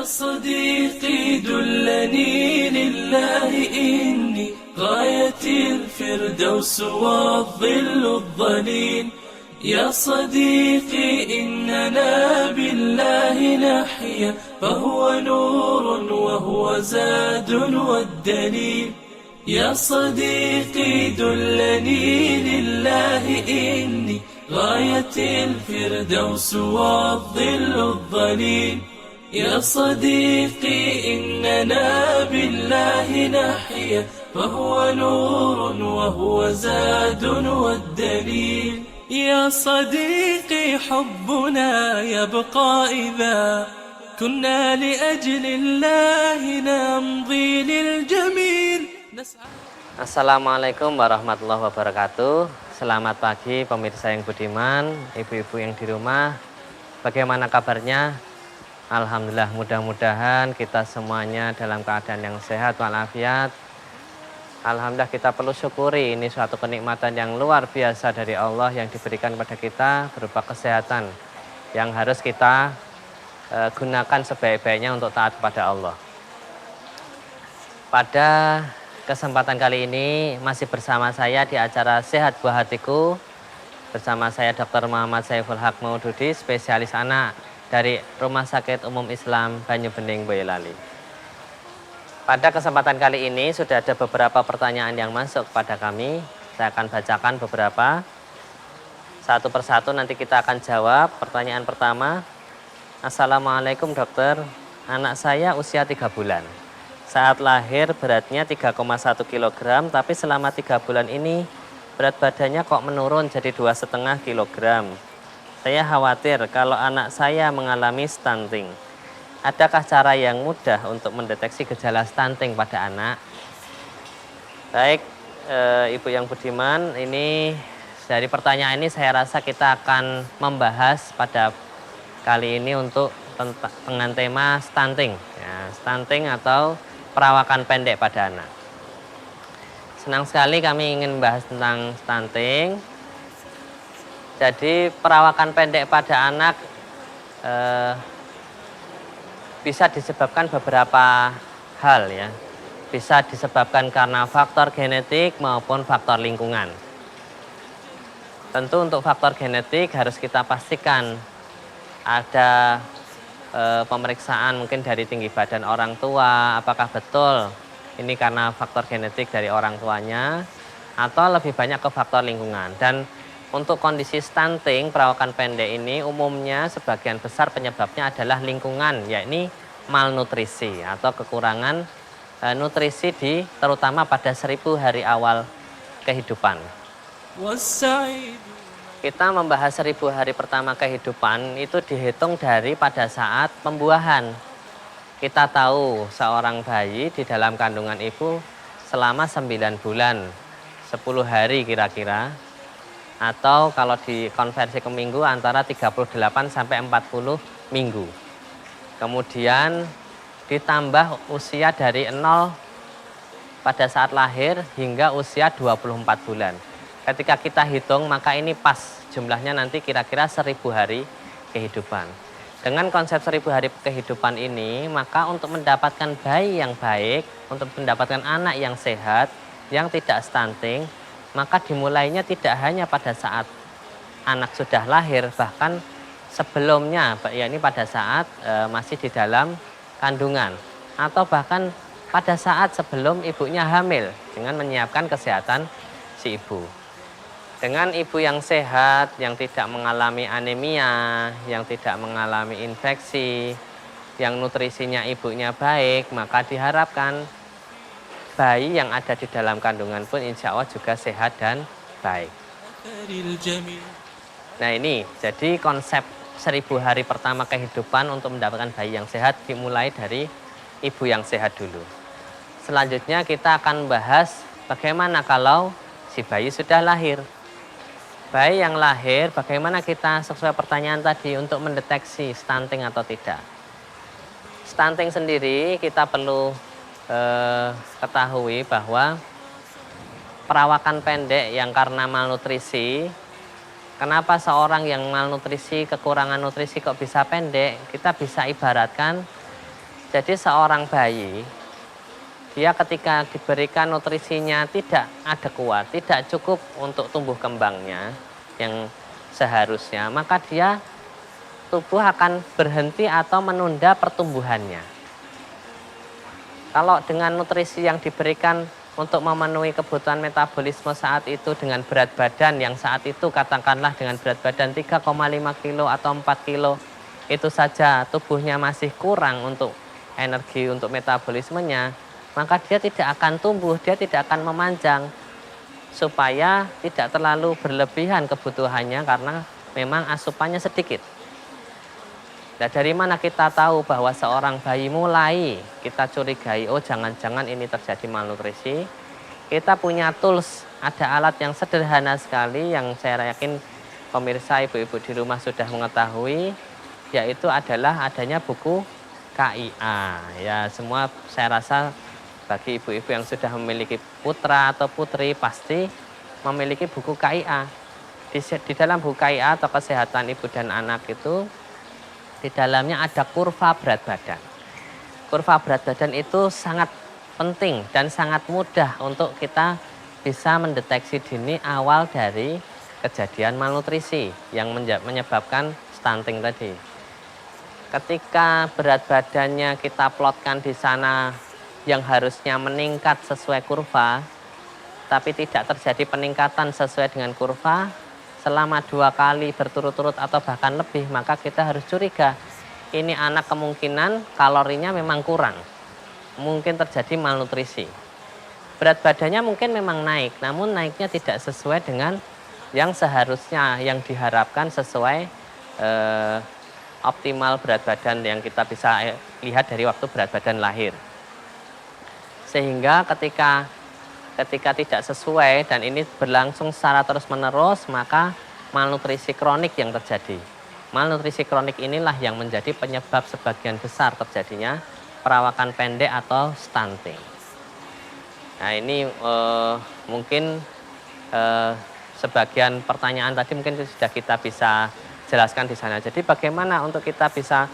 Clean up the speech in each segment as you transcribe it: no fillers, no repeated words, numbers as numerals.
صديقي دلني لله إني غاية الفردوس والظل الظليل. يا صديقي إننا بالله نحيا فهو نور وهو زاد والدليل. يا صديقي دلني لله إني غاية الفردوس والظل الظليل. يا صديقي إننا بالله نحيا فهو نور وهو زاد والدليل. يا صديقي حبنا يبقى إذا كنا لأجل الله نمضي للجميل. Assalamualaikum warahmatullahi wabarakatuh. Selamat pagi pemirsa yang budiman, ibu-ibu yang di rumah. Bagaimana kabarnya? Alhamdulillah, mudah-mudahan kita semuanya dalam keadaan yang sehat walafiat. Alhamdulillah, kita perlu syukuri ini suatu kenikmatan yang luar biasa dari Allah yang diberikan kepada kita berupa kesehatan yang harus kita gunakan sebaik-baiknya untuk taat kepada Allah. Pada kesempatan kali ini masih bersama saya di acara Sehat Buah Hatiku. Bersama saya Dr. Muhammad Saiful Haq Maududi, spesialis anak dari Rumah Sakit Umum Islam Banyubening, Boyolali. Pada kesempatan kali ini sudah ada beberapa pertanyaan yang masuk kepada kami. Saya akan bacakan beberapa. Satu persatu nanti kita akan jawab. Pertanyaan pertama. Assalamualaikum dokter. Anak saya usia 3 bulan. Saat lahir beratnya 3,1 kg, tapi selama 3 bulan ini berat badannya kok menurun jadi 2,5 kg. Saya khawatir kalau anak saya mengalami stunting. Adakah cara yang mudah untuk mendeteksi gejala stunting pada anak? Baik, Ibu yang budiman, ini dari pertanyaan ini saya rasa kita akan membahas pada kali ini untuk dengan tema stunting. Ya, stunting atau perawakan pendek pada anak. Senang sekali kami ingin membahas tentang stunting. Jadi perawakan pendek pada anak bisa disebabkan beberapa hal ya. Bisa disebabkan karena faktor genetik maupun faktor lingkungan. Tentu untuk faktor genetik harus kita pastikan ada pemeriksaan mungkin dari tinggi badan orang tua, apakah betul ini karena faktor genetik dari orang tuanya atau lebih banyak ke faktor lingkungan. Dan untuk kondisi stunting, perawakan pendek ini umumnya sebagian besar penyebabnya adalah lingkungan, yakni malnutrisi atau kekurangan nutrisi terutama pada 1000 hari awal kehidupan. Kita membahas 1000 hari pertama kehidupan itu dihitung dari pada saat pembuahan. Kita tahu seorang bayi di dalam kandungan ibu selama 9 bulan, 10 hari kira-kira. Atau kalau dikonversi ke minggu antara 38 sampai 40 minggu. Kemudian ditambah usia dari 0 pada saat lahir hingga usia 24 bulan. Ketika kita hitung maka ini pas jumlahnya nanti kira-kira 1000 hari kehidupan. Dengan konsep 1000 hari kehidupan ini maka untuk mendapatkan bayi yang baik, untuk mendapatkan anak yang sehat, yang tidak stunting, maka dimulainya tidak hanya pada saat anak sudah lahir, bahkan sebelumnya, yakni pada saat masih di dalam kandungan, atau bahkan pada saat sebelum ibunya hamil, dengan menyiapkan kesehatan si ibu. Dengan ibu yang sehat, yang tidak mengalami anemia, yang tidak mengalami infeksi, yang nutrisinya ibunya baik, maka diharapkan bayi yang ada di dalam kandungan pun insya Allah juga sehat dan baik. Nah ini, jadi konsep 1000 hari pertama kehidupan untuk mendapatkan bayi yang sehat dimulai dari ibu yang sehat dulu. Selanjutnya kita akan bahas bagaimana kalau si bayi sudah lahir. Bayi yang lahir, bagaimana kita sesuai pertanyaan tadi untuk mendeteksi stunting atau tidak. Stunting sendiri kita perlu ketahui bahwa perawakan pendek yang karena malnutrisi, kenapa seorang yang malnutrisi, kekurangan nutrisi kok bisa pendek, kita bisa ibaratkan Jadi seorang bayi, dia ketika diberikan nutrisinya tidak adekuat, tidak cukup untuk tumbuh kembangnya yang seharusnya, maka dia tubuh akan berhenti atau menunda pertumbuhannya. Kalau dengan nutrisi yang diberikan untuk memenuhi kebutuhan metabolisme saat itu dengan berat badan yang saat itu katakanlah dengan berat badan 3,5 kilo atau 4 kilo, itu saja tubuhnya masih kurang untuk energi untuk metabolismenya, maka dia tidak akan tumbuh, dia tidak akan memanjang, supaya tidak terlalu berlebihan kebutuhannya karena memang asupannya sedikit. Nah, dari mana kita tahu bahwa seorang bayi mulai kita curigai, oh jangan-jangan ini terjadi malnutrisi? Kita punya tools, ada alat yang sederhana sekali yang saya yakin pemirsa ibu-ibu di rumah sudah mengetahui, yaitu adalah adanya buku KIA. Ya, semua saya rasa bagi ibu-ibu yang sudah memiliki putra atau putri pasti memiliki buku KIA. Di dalam buku KIA atau kesehatan ibu dan anak itu, di dalamnya ada kurva berat badan. Kurva berat badan itu sangat penting dan sangat mudah untuk kita bisa mendeteksi dini awal dari kejadian malnutrisi yang menyebabkan stunting tadi. Ketika berat badannya kita plotkan di sana yang harusnya meningkat sesuai kurva, tapi tidak terjadi peningkatan sesuai dengan kurva, selama 2 kali berturut-turut atau bahkan lebih, maka kita harus curiga ini anak kemungkinan kalorinya memang kurang, mungkin terjadi malnutrisi. Berat badannya mungkin memang naik, namun naiknya tidak sesuai dengan yang seharusnya, yang diharapkan sesuai optimal berat badan yang kita bisa lihat dari waktu berat badan lahir. Sehingga ketika tidak sesuai dan ini berlangsung secara terus-menerus, maka malnutrisi kronik yang terjadi. Malnutrisi kronik inilah yang menjadi penyebab sebagian besar terjadinya perawakan pendek atau stunting. Nah, ini mungkin sebagian pertanyaan tadi mungkin sudah kita bisa jelaskan di sana. Jadi bagaimana untuk kita bisa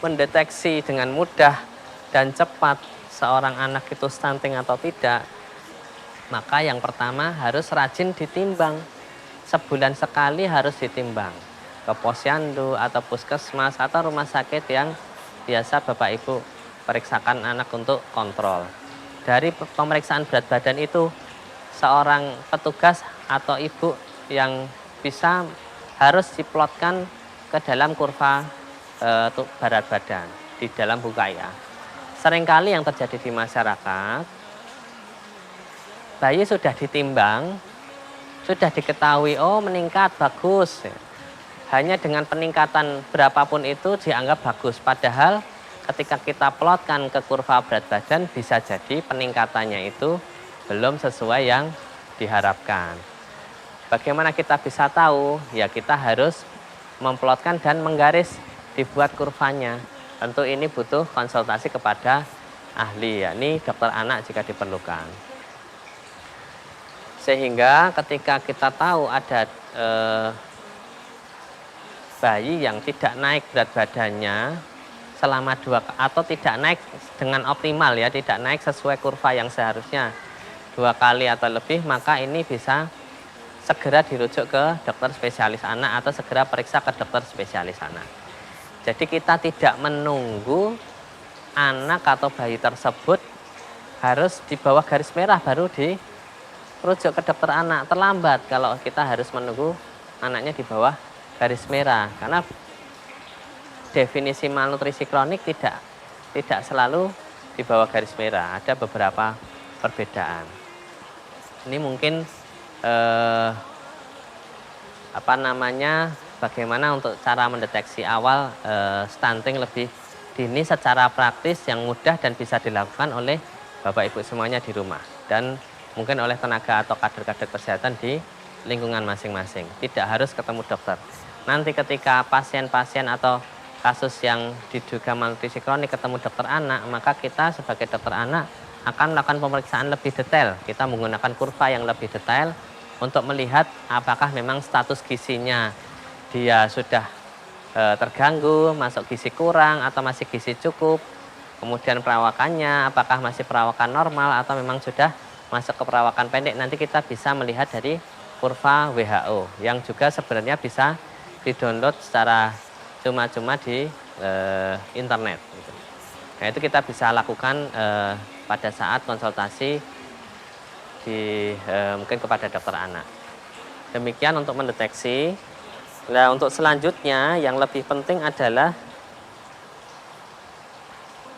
mendeteksi dengan mudah dan cepat seorang anak itu stunting atau tidak? Maka yang pertama harus rajin ditimbang. Sebulan sekali harus ditimbang ke posyandu atau puskesmas atau rumah sakit yang biasa Bapak Ibu periksakan anak untuk kontrol. Dari pemeriksaan berat badan itu, seorang petugas atau ibu yang bisa harus diplotkan ke dalam kurva berat badan di dalam buku KIA. Seringkali yang terjadi di masyarakat, bayi sudah ditimbang, sudah diketahui, oh meningkat, bagus. Hanya dengan peningkatan berapapun itu dianggap bagus. Padahal ketika kita plotkan ke kurva berat badan, bisa jadi peningkatannya itu belum sesuai yang diharapkan. Bagaimana kita bisa tahu? Ya kita harus memplotkan dan menggaris, dibuat kurvanya. Tentu ini butuh konsultasi kepada ahli, yakni dokter anak jika diperlukan. Sehingga ketika kita tahu ada bayi yang tidak naik berat badannya selama atau tidak naik dengan optimal ya, tidak naik sesuai kurva yang seharusnya 2 kali atau lebih, maka ini bisa segera dirujuk ke dokter spesialis anak atau segera periksa ke dokter spesialis anak. Jadi kita tidak menunggu anak atau bayi tersebut harus di bawah garis merah baru dirujuk ke dokter anak. Terlambat kalau kita harus menunggu anaknya di bawah garis merah, karena definisi malnutrisi kronik tidak selalu di bawah garis merah, ada beberapa perbedaan. Ini mungkin bagaimana untuk cara mendeteksi awal stunting lebih dini secara praktis yang mudah dan bisa dilakukan oleh Bapak Ibu semuanya di rumah dan mungkin oleh tenaga atau kader-kader kesehatan di lingkungan masing-masing. Tidak harus ketemu dokter. Nanti ketika pasien-pasien atau kasus yang diduga malnutrisi kronik ketemu dokter anak, maka kita sebagai dokter anak akan melakukan pemeriksaan lebih detail. Kita menggunakan kurva yang lebih detail untuk melihat apakah memang status gizinya dia sudah terganggu, masuk gizi kurang atau masih gizi cukup, Kemudian perawakannya, apakah masih perawakan normal atau memang sudah masuk ke perawakan pendek, nanti kita bisa melihat dari kurva WHO yang juga sebenarnya bisa di-download secara cuma-cuma di internet. Gitu. Nah, itu kita bisa lakukan pada saat konsultasi mungkin kepada dokter anak. Demikian untuk mendeteksi. Nah, untuk selanjutnya yang lebih penting adalah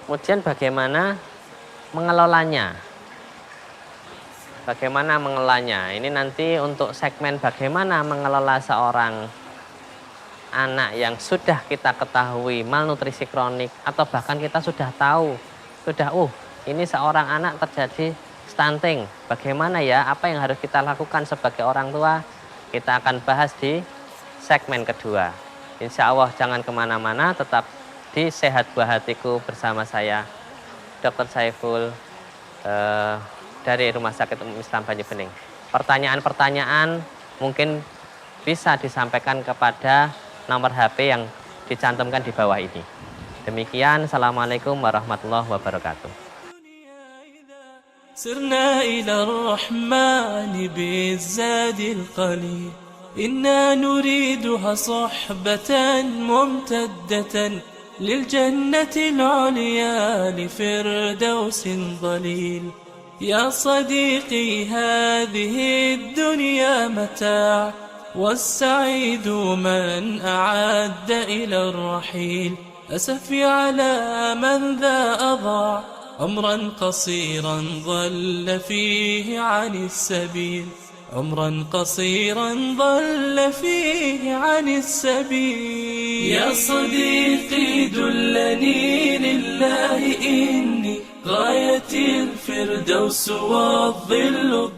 kemudian bagaimana mengelolanya. Bagaimana mengelolanya? Ini nanti untuk segmen bagaimana mengelola seorang anak yang sudah kita ketahui malnutrisi kronik atau bahkan kita sudah tahu, ini seorang anak terjadi stunting. Bagaimana ya? Apa yang harus kita lakukan sebagai orang tua? Kita akan bahas di segmen kedua. Insya Allah jangan kemana-mana, tetap di Sehat Buah Hatiku bersama saya, Dr. Saiful, dari Rumah Sakit Umum Islam Banyu-Bening. Pertanyaan-pertanyaan mungkin bisa disampaikan kepada nomor HP yang dicantumkan di bawah ini. Demikian, Assalamualaikum warahmatullahi wabarakatuh. سرنا إلى الرحمن بالزاد القليل إنا نريدها صحبة ممتدة للجنة العليا لفردوس ضليل يا صديقي هذه الدنيا متاع والسعيد من أعد إلى الرحيل أسفي على من ذا أضاع عمرا قصيرا ضل فيه عن السبيل عمرا قصيرا ضل فيه عن السبيل يا صديقي دلني لله إني غاية الفردوس والظل